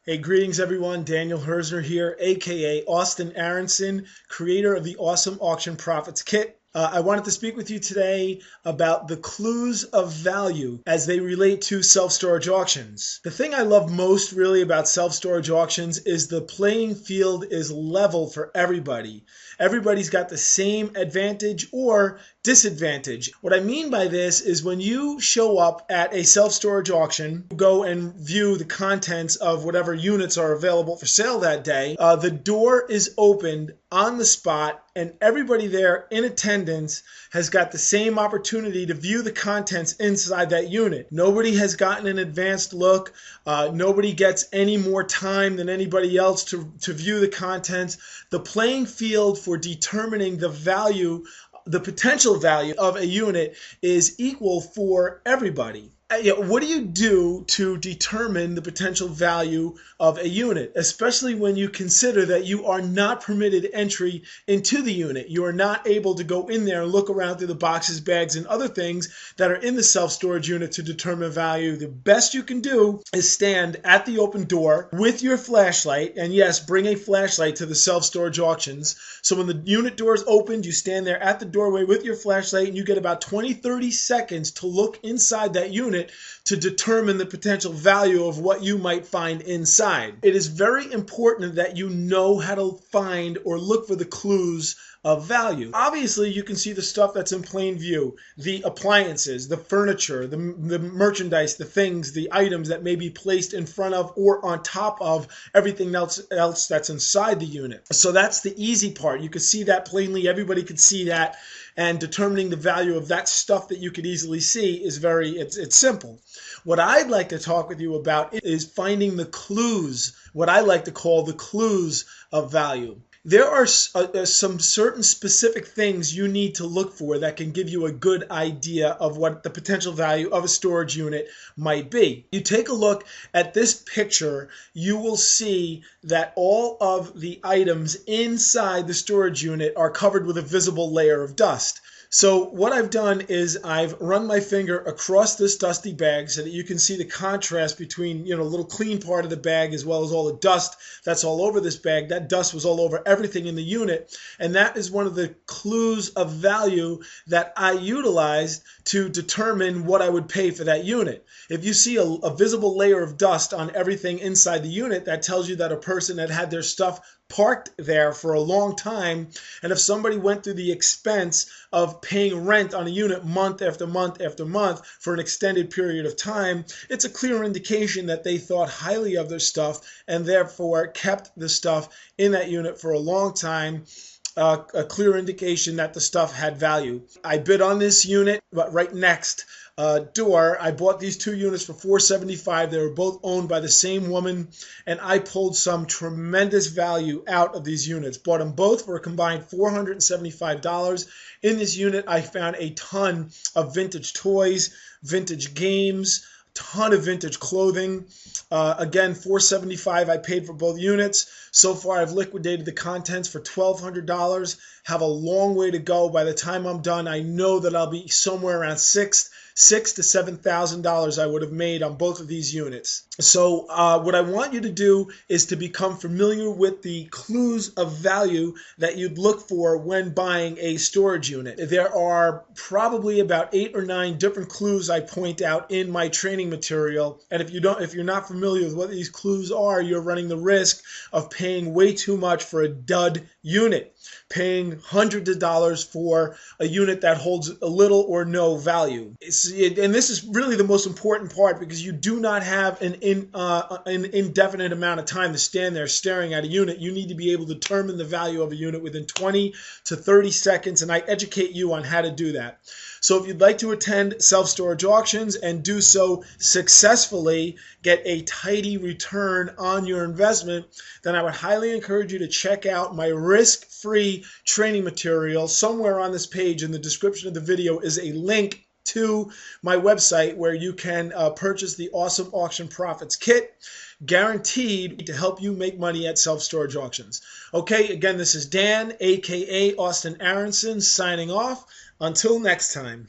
Hey, greetings everyone. Daniel Herzner here, aka Austin Aronson, creator of the Awesome Auction Profits Kit. I wanted to speak with you today about the clues of value as they relate to self-storage auctions. The thing I love most really about self-storage auctions is the playing field is level for everybody. Everybody's got the same advantage or disadvantage. What I mean by this is when you show up at a self-storage auction, go and view the contents of whatever units are available for sale that day, the door is opened on the spot and everybody there in attendance has got the same opportunity to view the contents inside that unit. Nobody has gotten an advanced look. Nobody gets any more time than anybody else to view the contents. The playing field for determining the value, the potential value of a unit is equal for everybody. What do you do to determine the potential value of a unit, especially when you consider that you are not permitted entry into the unit? You are not able to go in there and look around through the boxes, bags, and other things that are in the self-storage unit to determine value. The best you can do is stand at the open door with your flashlight, and yes, bring a flashlight to the self-storage auctions. So when the unit door is opened, you stand there at the doorway with your flashlight, and you get about 20-30 seconds to look inside that unit to determine the potential value of what you might find inside. It is very important that you know how to find or look for the clues of value. Obviously, you can see the stuff that's in plain view, the appliances, the furniture, the merchandise, the things, the items that may be placed in front of or on top of everything else that's inside the unit. So that's the easy part. You can see that plainly. Everybody could see that. And determining the value of that stuff that you could easily see is it's simple. What I'd like to talk with you about is finding the clues, what I like to call the clues of value. There are some certain specific things you need to look for that can give you a good idea of what the potential value of a storage unit might be. You take a look at this picture, you will see that all of the items inside the storage unit are covered with a visible layer of dust. So what I've done is I've run my finger across this dusty bag so that you can see the contrast between, the little clean part of the bag as well as all the dust that's all over this bag. That dust was all over everything in the unit, and that is one of the clues of value that I utilized to determine what I would pay for that unit. If you see a visible layer of dust on everything inside the unit, that tells you that a person had their stuff parked there for a long time, and if somebody went through the expense of paying rent on a unit month after month after month for an extended period of time, it's a clear indication that they thought highly of their stuff and therefore kept the stuff in that unit for a long time. A clear indication that the stuff had value. I bid on this unit, but right next door, I bought these two units for $475. They were both owned by the same woman, and I pulled some tremendous value out of these units. Bought them both for a combined $475. In this unit, I found a ton of vintage toys, vintage games, ton of vintage clothing. Again, $475 I paid for both units. So far, I've liquidated the contents for $1,200. Have a long way to go. By the time I'm done, I know that I'll be somewhere around $6,000 to $7,000 I would have made on both of these units. So what I want you to do is to become familiar with the clues of value that you'd look for when buying a storage unit. There are probably about 8 or 9 different clues I point out in my training material, and if you're not familiar with what these clues are, you're running the risk of paying way too much for a dud unit, paying hundreds of dollars for a unit that holds a little or no value. And this is really the most important part, because you do not have an indefinite amount of time to stand there staring at a unit. You need to be able to determine the value of a unit within 20 to 30 seconds, and I educate you on how to do that. So if you'd like to attend self-storage auctions and do so successfully, get a tidy return on your investment, then I would highly encourage you to check out my risk-free training material. Somewhere on this page in the description of the video is a link to my website where you can purchase the Awesome Auction Profits Kit, guaranteed to help you make money at self-storage auctions. Okay, again, this is Dan, aka Austin Aronson, signing off. Until next time.